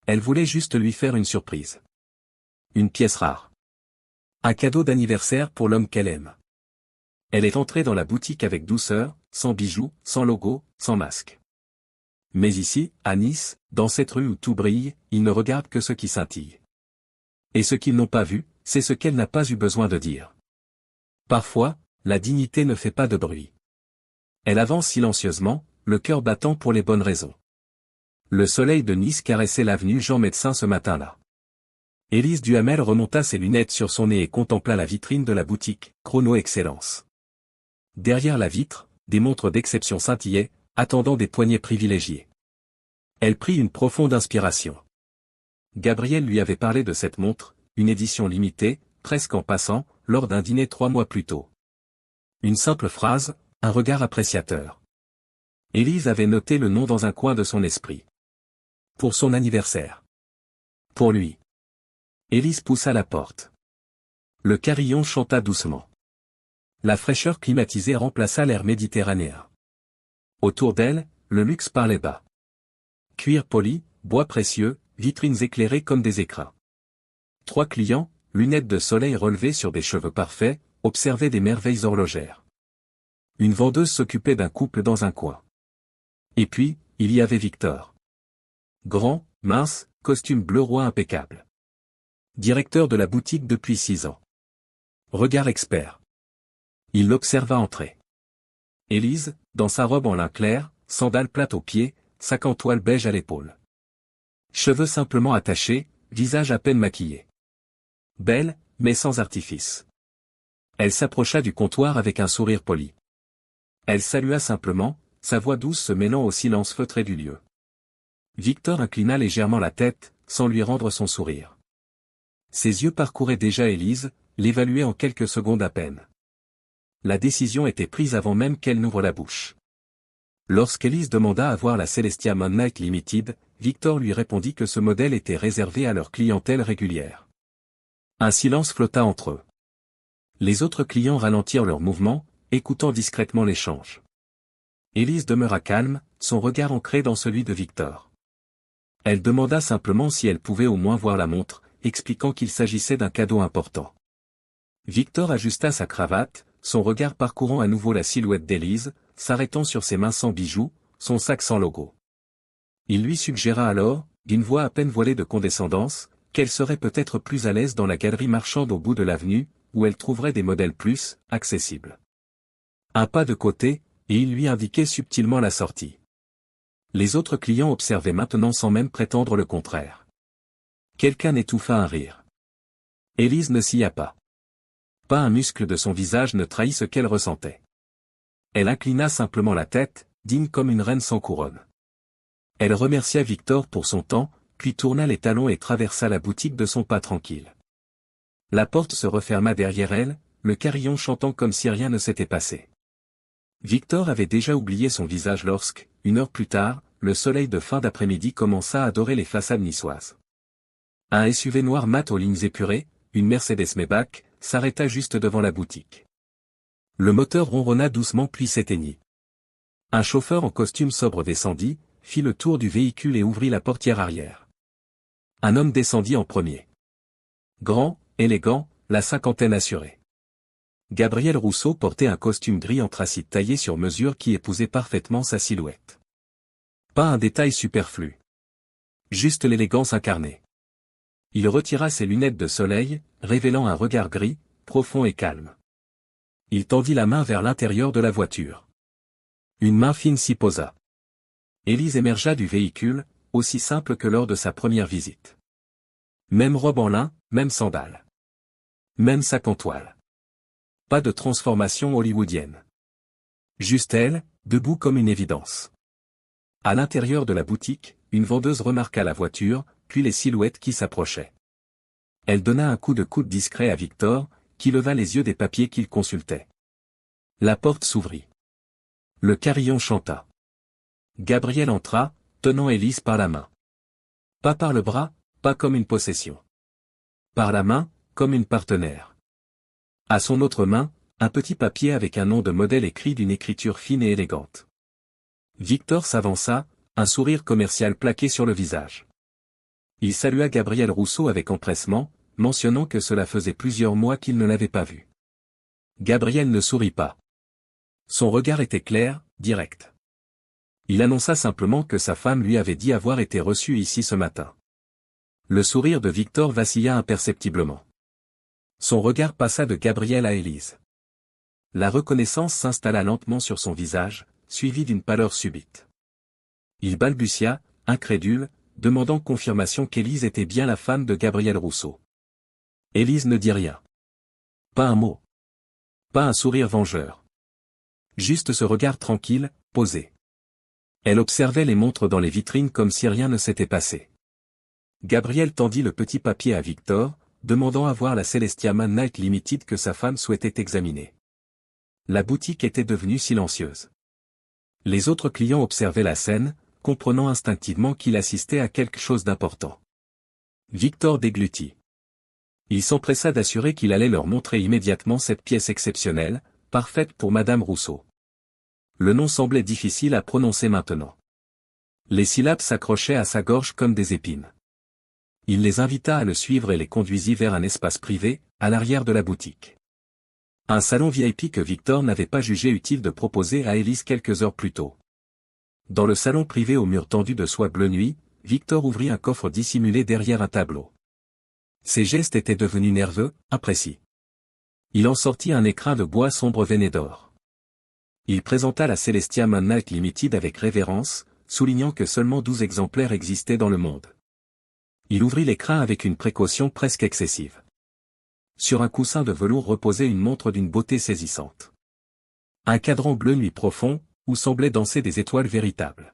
Elle voulait juste lui faire une surprise. Une pièce rare. Un cadeau d'anniversaire pour l'homme qu'elle aime. Elle est entrée dans la boutique avec douceur, sans bijoux, sans logo, sans masque. Mais ici, à Nice, dans cette rue où tout brille, ils ne regardent que ce qui scintille. Et ce qu'ils n'ont pas vu, c'est ce qu'elle n'a pas eu besoin de dire. Parfois, la dignité ne fait pas de bruit. Elle avance silencieusement, le cœur battant pour les bonnes raisons. Le soleil de Nice caressait l'avenue Jean-Médecin ce matin-là. Élise Duhamel remonta ses lunettes sur son nez et contempla la vitrine de la boutique, Chrono Excellence. Derrière la vitre, des montres d'exception scintillaient, attendant des poignées privilégiées. Elle prit une profonde inspiration. Gabriel lui avait parlé de cette montre, une édition limitée, presque en passant, lors d'un dîner 3 mois plus tôt. Une simple phrase, un regard appréciateur. Élise avait noté le nom dans un coin de son esprit. Pour son anniversaire. Pour lui. Élise poussa la porte. Le carillon chanta doucement. La fraîcheur climatisée remplaça l'air méditerranéen. Autour d'elle, le luxe parlait bas. Cuir poli, bois précieux, vitrines éclairées comme des écrins. 3 clients, lunettes de soleil relevées sur des cheveux parfaits, observaient des merveilles horlogères. Une vendeuse s'occupait d'un couple dans un coin. Et puis, il y avait Victor. Grand, mince, costume bleu roi impeccable. Directeur de la boutique depuis 6 ans. Regard expert. Il l'observa entrer. Élise, dans sa robe en lin clair, sandales plates aux pieds, sac en toile beige à l'épaule. Cheveux simplement attachés, visage à peine maquillé. Belle, mais sans artifice. Elle s'approcha du comptoir avec un sourire poli. Elle salua simplement, sa voix douce se mêlant au silence feutré du lieu. Victor inclina légèrement la tête, sans lui rendre son sourire. Ses yeux parcouraient déjà Élise, l'évaluaient en quelques secondes à peine. La décision était prise avant même qu'elle n'ouvre la bouche. Lorsqu'Élise demanda à voir la Celestia Moonlight Limited, Victor lui répondit que ce modèle était réservé à leur clientèle régulière. Un silence flotta entre eux. Les autres clients ralentirent leurs mouvements, écoutant discrètement l'échange. Élise demeura calme, son regard ancré dans celui de Victor. Elle demanda simplement si elle pouvait au moins voir la montre, expliquant qu'il s'agissait d'un cadeau important. Victor ajusta sa cravate, son regard parcourant à nouveau la silhouette d'Élise, s'arrêtant sur ses mains sans bijoux, son sac sans logo. Il lui suggéra alors, d'une voix à peine voilée de condescendance, qu'elle serait peut-être plus à l'aise dans la galerie marchande au bout de l'avenue, où elle trouverait des modèles plus accessibles. Un pas de côté, et il lui indiquait subtilement la sortie. Les autres clients observaient maintenant sans même prétendre le contraire. Quelqu'un étouffa un rire. Élise ne s'y a pas. Pas un muscle de son visage ne trahit ce qu'elle ressentait. Elle inclina simplement la tête, digne comme une reine sans couronne. Elle remercia Victor pour son temps, puis tourna les talons et traversa la boutique de son pas tranquille. La porte se referma derrière elle, le carillon chantant comme si rien ne s'était passé. Victor avait déjà oublié son visage lorsque, 1 heure plus tard, le soleil de fin d'après-midi commença à dorer les façades niçoises. Un SUV noir mat aux lignes épurées, une Mercedes Maybach, s'arrêta juste devant la boutique. Le moteur ronronna doucement puis s'éteignit. Un chauffeur en costume sobre descendit, fit le tour du véhicule et ouvrit la portière arrière. Un homme descendit en premier. Grand, élégant, la cinquantaine assurée. Gabriel Rousseau portait un costume gris anthracite taillé sur mesure qui épousait parfaitement sa silhouette. Pas un détail superflu. Juste l'élégance incarnée. Il retira ses lunettes de soleil, révélant un regard gris, profond et calme. Il tendit la main vers l'intérieur de la voiture. Une main fine s'y posa. Élise émergea du véhicule, aussi simple que lors de sa première visite. Même robe en lin, même sandales. Même sac en toile. Pas de transformation hollywoodienne. Juste elle, debout comme une évidence. À l'intérieur de la boutique, une vendeuse remarqua la voiture, puis les silhouettes qui s'approchaient. Elle donna un coup de coude discret à Victor, qui leva les yeux des papiers qu'il consultait. La porte s'ouvrit. Le carillon chanta. Gabriel entra, tenant Élise par la main. Pas par le bras, pas comme une possession. Par la main, comme une partenaire. À son autre main, un petit papier avec un nom de modèle écrit d'une écriture fine et élégante. Victor s'avança, un sourire commercial plaqué sur le visage. Il salua Gabriel Rousseau avec empressement, mentionnant que cela faisait plusieurs mois qu'il ne l'avait pas vu. Gabriel ne sourit pas. Son regard était clair, direct. Il annonça simplement que sa femme lui avait dit avoir été reçue ici ce matin. Le sourire de Victor vacilla imperceptiblement. Son regard passa de Gabriel à Élise. La reconnaissance s'installa lentement sur son visage, suivie d'une pâleur subite. Il balbutia, incrédule, demandant confirmation qu'Élise était bien la femme de Gabriel Rousseau. Élise ne dit rien. Pas un mot. Pas un sourire vengeur. Juste ce regard tranquille, posé. Elle observait les montres dans les vitrines comme si rien ne s'était passé. Gabriel tendit le petit papier à Victor, demandant à voir la Celestia Man Night Limited que sa femme souhaitait examiner. La boutique était devenue silencieuse. Les autres clients observaient la scène, comprenant instinctivement qu'il assistait à quelque chose d'important. Victor déglutit. Il s'empressa d'assurer qu'il allait leur montrer immédiatement cette pièce exceptionnelle, parfaite pour Madame Rousseau. Le nom semblait difficile à prononcer maintenant. Les syllabes s'accrochaient à sa gorge comme des épines. Il les invita à le suivre et les conduisit vers un espace privé, à l'arrière de la boutique. Un salon VIP que Victor n'avait pas jugé utile de proposer à Élise quelques heures plus tôt. Dans le salon privé aux murs tendus de soie bleu nuit, Victor ouvrit un coffre dissimulé derrière un tableau. Ses gestes étaient devenus nerveux, imprécis. Il en sortit un écrin de bois sombre veiné d'or. Il présenta la Celestia Man Night Limited avec révérence, soulignant que seulement 12 exemplaires existaient dans le monde. Il ouvrit l'écrin avec une précaution presque excessive. Sur un coussin de velours reposait une montre d'une beauté saisissante. Un cadran bleu nuit profond, où semblaient danser des étoiles véritables.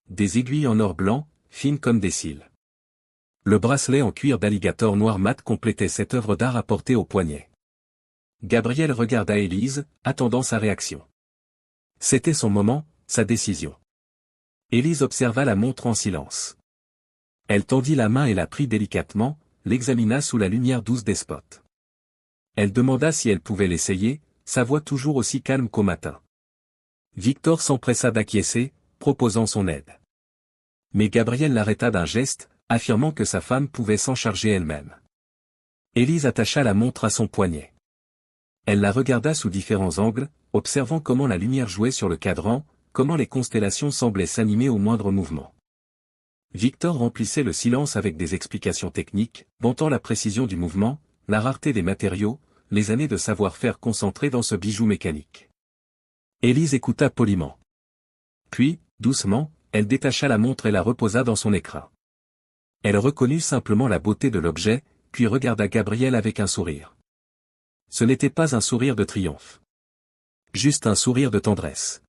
Des aiguilles en or blanc, fines comme des cils. Le bracelet en cuir d'alligator noir mat complétait cette œuvre d'art à porter au poignet. Gabriel regarda Élise, attendant sa réaction. C'était son moment, sa décision. Élise observa la montre en silence. Elle tendit la main et la prit délicatement, l'examina sous la lumière douce des spots. Elle demanda si elle pouvait l'essayer, sa voix toujours aussi calme qu'au matin. Victor s'empressa d'acquiescer, proposant son aide. Mais Gabriel l'arrêta d'un geste, affirmant que sa femme pouvait s'en charger elle-même. Élise attacha la montre à son poignet. Elle la regarda sous différents angles, observant comment la lumière jouait sur le cadran, comment les constellations semblaient s'animer au moindre mouvement. Victor remplissait le silence avec des explications techniques, vantant la précision du mouvement, la rareté des matériaux, les années de savoir-faire concentrées dans ce bijou mécanique. Élise écouta poliment. Puis, doucement, elle détacha la montre et la reposa dans son écrin. Elle reconnut simplement la beauté de l'objet, puis regarda Gabriel avec un sourire. Ce n'était pas un sourire de triomphe. Juste un sourire de tendresse.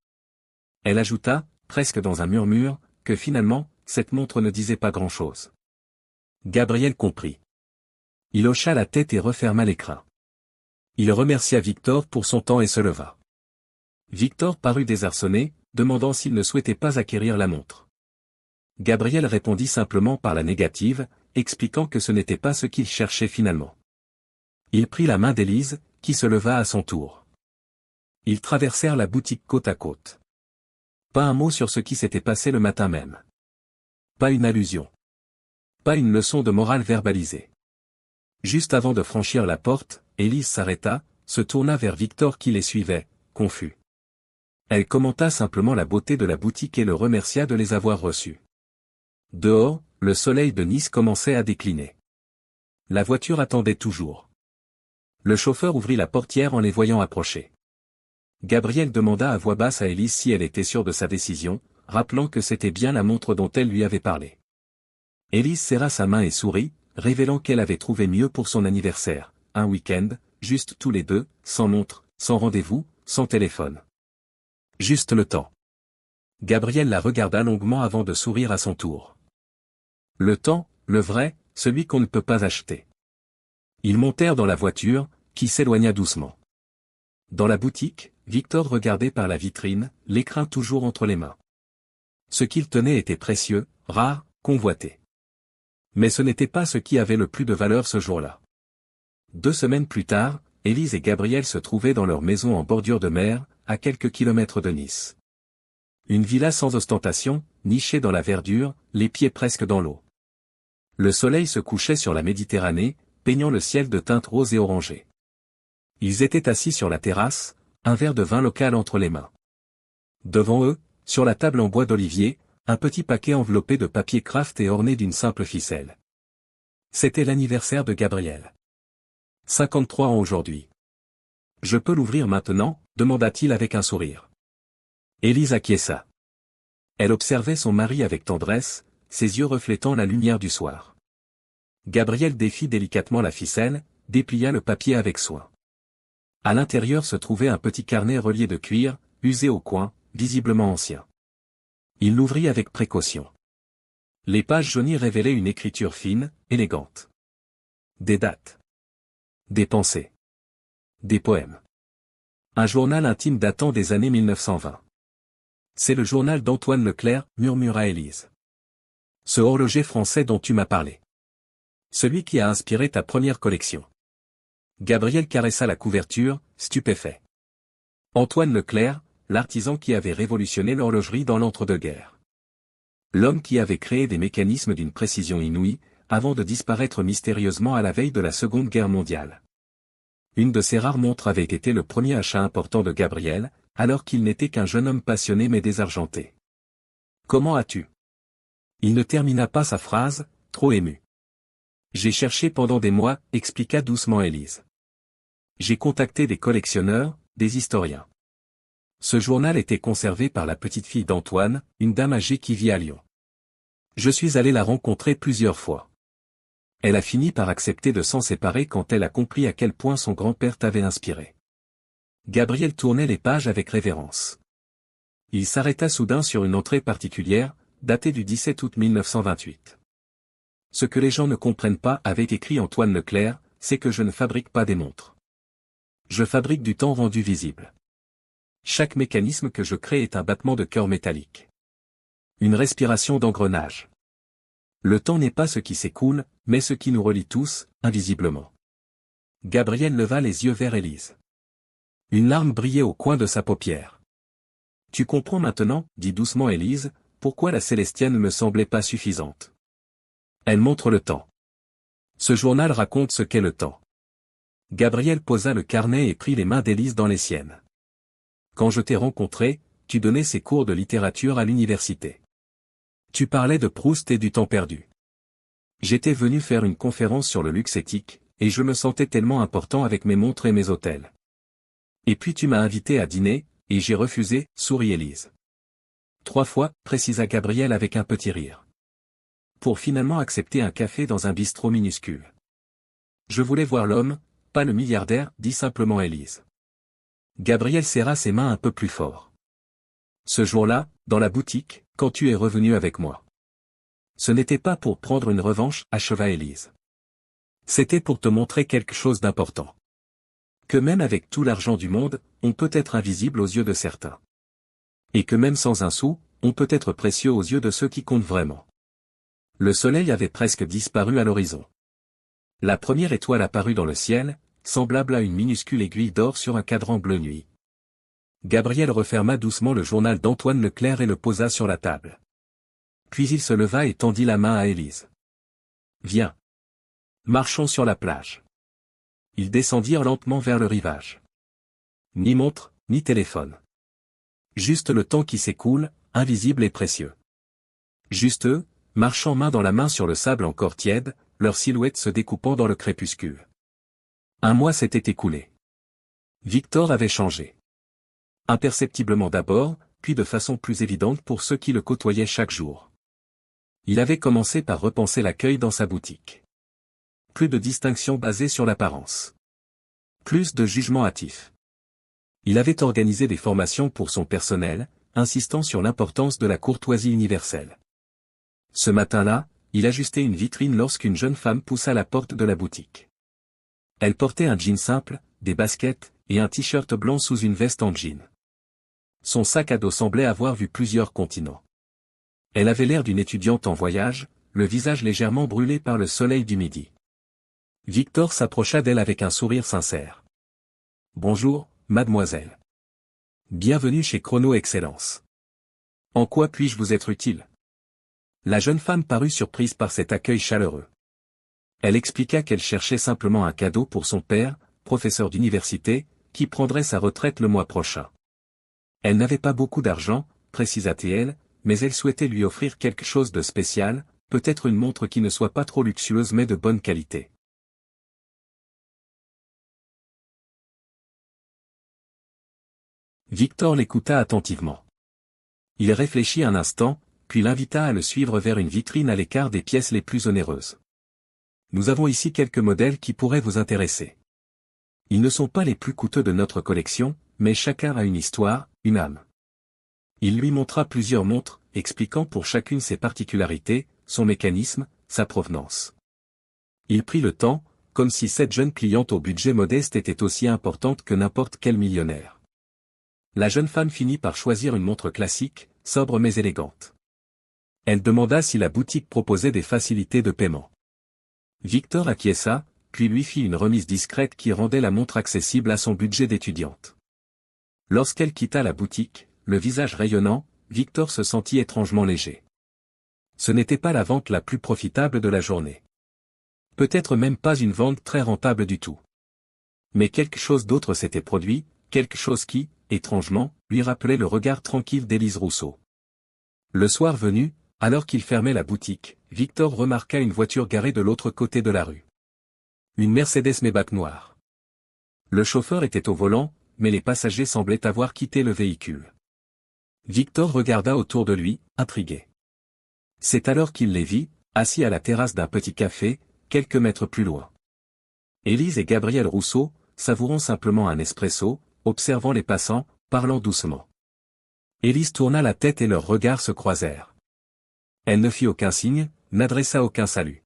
Elle ajouta, presque dans un murmure, que finalement, cette montre ne disait pas grand-chose. Gabriel comprit. Il hocha la tête et referma l'écrin. Il remercia Victor pour son temps et se leva. Victor parut désarçonné, demandant s'il ne souhaitait pas acquérir la montre. Gabriel répondit simplement par la négative, expliquant que ce n'était pas ce qu'il cherchait finalement. Il prit la main d'Élise, qui se leva à son tour. Ils traversèrent la boutique côte à côte. Pas un mot sur ce qui s'était passé le matin même. Pas une allusion. Pas une leçon de morale verbalisée. Juste avant de franchir la porte, Élise s'arrêta, se tourna vers Victor qui les suivait, confus. Elle commenta simplement la beauté de la boutique et le remercia de les avoir reçus. Dehors, le soleil de Nice commençait à décliner. La voiture attendait toujours. Le chauffeur ouvrit la portière en les voyant approcher. Gabriel demanda à voix basse à Élise si elle était sûre de sa décision, rappelant que c'était bien la montre dont elle lui avait parlé. Élise serra sa main et sourit, révélant qu'elle avait trouvé mieux pour son anniversaire, un week-end, juste tous les deux, sans montre, sans rendez-vous, sans téléphone. Juste le temps. Gabriel la regarda longuement avant de sourire à son tour. Le temps, le vrai, celui qu'on ne peut pas acheter. Ils montèrent dans la voiture, qui s'éloigna doucement. Dans la boutique, Victor regardait par la vitrine, l'écrin toujours entre les mains. Ce qu'il tenait était précieux, rare, convoité. Mais ce n'était pas ce qui avait le plus de valeur ce jour-là. 2 semaines plus tard, Élise et Gabriel se trouvaient dans leur maison en bordure de mer, à quelques kilomètres de Nice. Une villa sans ostentation, nichée dans la verdure, les pieds presque dans l'eau. Le soleil se couchait sur la Méditerranée, peignant le ciel de teintes roses et orangées. Ils étaient assis sur la terrasse, un verre de vin local entre les mains. Devant eux, sur la table en bois d'olivier, un petit paquet enveloppé de papier craft et orné d'une simple ficelle. C'était l'anniversaire de Gabriel. 53 ans aujourd'hui. Je peux l'ouvrir maintenant, demanda-t-il avec un sourire. Élise acquiesça. Elle observait son mari avec tendresse, ses yeux reflétant la lumière du soir. Gabriel défit délicatement la ficelle, déplia le papier avec soin. À l'intérieur se trouvait un petit carnet relié de cuir, usé au coin, visiblement ancien. Il l'ouvrit avec précaution. Les pages jaunies révélaient une écriture fine, élégante. Des dates. Des pensées. Des poèmes. Un journal intime datant des années 1920. C'est le journal d'Antoine Leclerc, murmura Élise. Ce horloger français dont tu m'as parlé. Celui qui a inspiré ta première collection. Gabriel caressa la couverture, stupéfait. Antoine Leclerc, l'artisan qui avait révolutionné l'horlogerie dans l'entre-deux-guerres. L'homme qui avait créé des mécanismes d'une précision inouïe, avant de disparaître mystérieusement à la veille de la Seconde Guerre mondiale. Une de ces rares montres avait été le premier achat important de Gabriel, alors qu'il n'était qu'un jeune homme passionné mais désargenté. Comment as-tu ? Il ne termina pas sa phrase, trop ému. J'ai cherché pendant des mois, expliqua doucement Élise. J'ai contacté des collectionneurs, des historiens. Ce journal était conservé par la petite-fille d'Antoine, une dame âgée qui vit à Lyon. Je suis allé la rencontrer plusieurs fois. Elle a fini par accepter de s'en séparer quand elle a compris à quel point son grand-père t'avait inspiré. Gabriel tournait les pages avec révérence. Il s'arrêta soudain sur une entrée particulière, datée du 17 août 1928. Ce que les gens ne comprennent pas, avait écrit Antoine Leclerc, c'est que je ne fabrique pas des montres. Je fabrique du temps rendu visible. Chaque mécanisme que je crée est un battement de cœur métallique. Une respiration d'engrenage. Le temps n'est pas ce qui s'écoule, mais ce qui nous relie tous, invisiblement. Gabriel leva les yeux vers Élise. Une larme brillait au coin de sa paupière. Tu comprends maintenant, dit doucement Élise, pourquoi la Célestienne ne me semblait pas suffisante. Elle montre le temps. Ce journal raconte ce qu'est le temps. Gabriel posa le carnet et prit les mains d'Élise dans les siennes. Quand je t'ai rencontré, tu donnais ces cours de littérature à l'université. Tu parlais de Proust et du temps perdu. J'étais venu faire une conférence sur le luxe éthique, et je me sentais tellement important avec mes montres et mes hôtels. Et puis tu m'as invité à dîner, et j'ai refusé, sourit Élise. 3 fois, précisa Gabriel avec un petit rire. Pour finalement accepter un café dans un bistrot minuscule. Je voulais voir l'homme, pas le milliardaire, dit simplement Élise. Gabriel serra ses mains un peu plus fort. Ce jour-là, dans la boutique, quand tu es revenu avec moi. Ce n'était pas pour prendre une revanche, acheva Élise. C'était pour te montrer quelque chose d'important. Que même avec tout l'argent du monde, on peut être invisible aux yeux de certains. Et que même sans un sou, on peut être précieux aux yeux de ceux qui comptent vraiment. Le soleil avait presque disparu à l'horizon. La première étoile apparut dans le ciel, semblable à une minuscule aiguille d'or sur un cadran bleu nuit. Gabriel referma doucement le journal d'Antoine Leclerc et le posa sur la table. Puis il se leva et tendit la main à Élise. Viens. Marchons sur la plage. Ils descendirent lentement vers le rivage. Ni montre, ni téléphone. Juste le temps qui s'écoule, invisible et précieux. Juste eux, marchant main dans la main sur le sable encore tiède, leurs silhouettes se découpant dans le crépuscule. Un mois s'était écoulé. Victor avait changé. Imperceptiblement d'abord, puis de façon plus évidente pour ceux qui le côtoyaient chaque jour. Il avait commencé par repenser l'accueil dans sa boutique. Plus de distinction basée sur l'apparence. Plus de jugement hâtif. Il avait organisé des formations pour son personnel, insistant sur l'importance de la courtoisie universelle. Ce matin-là, il ajustait une vitrine lorsqu'une jeune femme poussa la porte de la boutique. Elle portait un jean simple, des baskets, et un t-shirt blanc sous une veste en jean. Son sac à dos semblait avoir vu plusieurs continents. Elle avait l'air d'une étudiante en voyage, le visage légèrement brûlé par le soleil du midi. Victor s'approcha d'elle avec un sourire sincère. « Bonjour, mademoiselle. Bienvenue chez Chrono Excellence. En quoi puis-je vous être utile ?» La jeune femme parut surprise par cet accueil chaleureux. Elle expliqua qu'elle cherchait simplement un cadeau pour son père, professeur d'université, qui prendrait sa retraite le mois prochain. Elle n'avait pas beaucoup d'argent, précisa-t-elle, mais elle souhaitait lui offrir quelque chose de spécial, peut-être une montre qui ne soit pas trop luxueuse mais de bonne qualité. Victor l'écouta attentivement. Il réfléchit un instant, puis l'invita à le suivre vers une vitrine à l'écart des pièces les plus onéreuses. Nous avons ici quelques modèles qui pourraient vous intéresser. Ils ne sont pas les plus coûteux de notre collection, mais chacun a une histoire, une âme. Il lui montra plusieurs montres, expliquant pour chacune ses particularités, son mécanisme, sa provenance. Il prit le temps, comme si cette jeune cliente au budget modeste était aussi importante que n'importe quel millionnaire. La jeune femme finit par choisir une montre classique, sobre mais élégante. Elle demanda si la boutique proposait des facilités de paiement. Victor acquiesça, puis lui fit une remise discrète qui rendait la montre accessible à son budget d'étudiante. Lorsqu'elle quitta la boutique, le visage rayonnant, Victor se sentit étrangement léger. Ce n'était pas la vente la plus profitable de la journée. Peut-être même pas une vente très rentable du tout. Mais quelque chose d'autre s'était produit, quelque chose qui, étrangement, lui rappelait le regard tranquille d'Élise Rousseau. Le soir venu, alors qu'il fermait la boutique, Victor remarqua une voiture garée de l'autre côté de la rue. Une Mercedes Maybach noire. Le chauffeur était au volant, mais les passagers semblaient avoir quitté le véhicule. Victor regarda autour de lui, intrigué. C'est alors qu'il les vit, assis à la terrasse d'un petit café, quelques mètres plus loin. Élise et Gabriel Rousseau, savourant simplement un espresso, observant les passants, parlant doucement. Élise tourna la tête et leurs regards se croisèrent. Elle ne fit aucun signe, n'adressa aucun salut.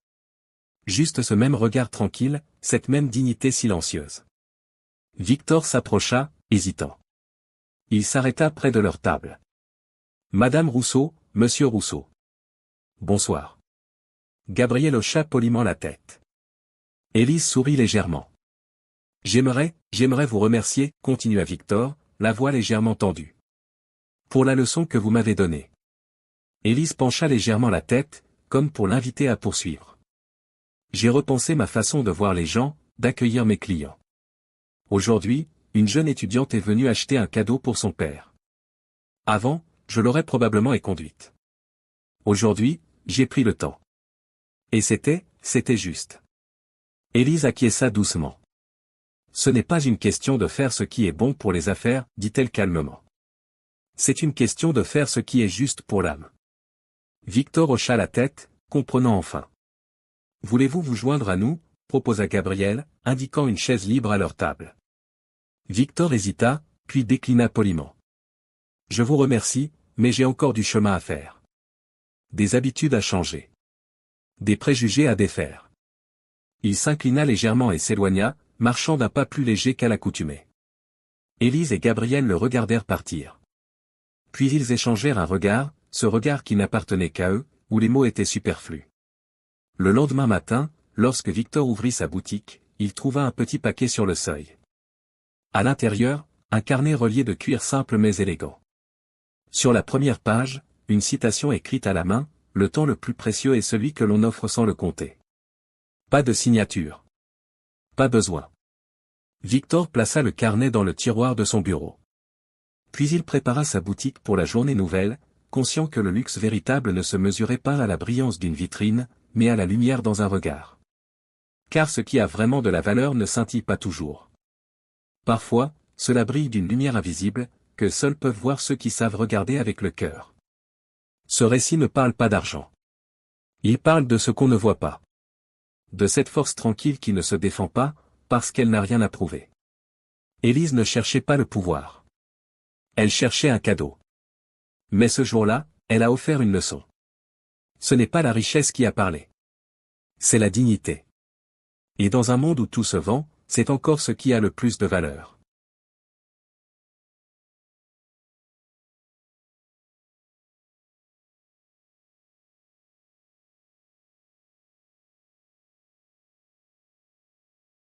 Juste ce même regard tranquille, cette même dignité silencieuse. Victor s'approcha, hésitant. Il s'arrêta près de leur table. Madame Rousseau, Monsieur Rousseau. Bonsoir. Gabriel hocha poliment la tête. Élise sourit légèrement. J'aimerais vous remercier, continua Victor, la voix légèrement tendue. Pour la leçon que vous m'avez donnée. Élise pencha légèrement la tête, comme pour l'inviter à poursuivre. J'ai repensé ma façon de voir les gens, d'accueillir mes clients. Aujourd'hui, une jeune étudiante est venue acheter un cadeau pour son père. Avant, je l'aurais probablement éconduite. Aujourd'hui, j'ai pris le temps. Et c'était juste. Élise acquiesça doucement. Ce n'est pas une question de faire ce qui est bon pour les affaires, dit-elle calmement. C'est une question de faire ce qui est juste pour l'âme. Victor hocha la tête, comprenant enfin. Voulez-vous vous joindre à nous, proposa Gabriel, indiquant une chaise libre à leur table. Victor hésita, puis déclina poliment. Je vous remercie, mais j'ai encore du chemin à faire. Des habitudes à changer. Des préjugés à défaire. Il s'inclina légèrement et s'éloigna, marchant d'un pas plus léger qu'à l'accoutumée. Élise et Gabriel le regardèrent partir. Puis ils échangèrent un regard, ce regard qui n'appartenait qu'à eux, où les mots étaient superflus. Le lendemain matin, lorsque Victor ouvrit sa boutique, il trouva un petit paquet sur le seuil. À l'intérieur, un carnet relié de cuir simple mais élégant. Sur la première page, une citation écrite à la main, le temps le plus précieux est celui que l'on offre sans le compter. Pas de signature. Pas besoin. Victor plaça le carnet dans le tiroir de son bureau. Puis il prépara sa boutique pour la journée nouvelle, conscient que le luxe véritable ne se mesurait pas à la brillance d'une vitrine, mais à la lumière dans un regard. Car ce qui a vraiment de la valeur ne scintille pas toujours. Parfois, cela brille d'une lumière invisible, que seuls peuvent voir ceux qui savent regarder avec le cœur. Ce récit ne parle pas d'argent. Il parle de ce qu'on ne voit pas. De cette force tranquille qui ne se défend pas, parce qu'elle n'a rien à prouver. Élise ne cherchait pas le pouvoir. Elle cherchait un cadeau. Mais ce jour-là, elle a offert une leçon. Ce n'est pas la richesse qui a parlé. C'est la dignité. Et dans un monde où tout se vend, c'est encore ce qui a le plus de valeur.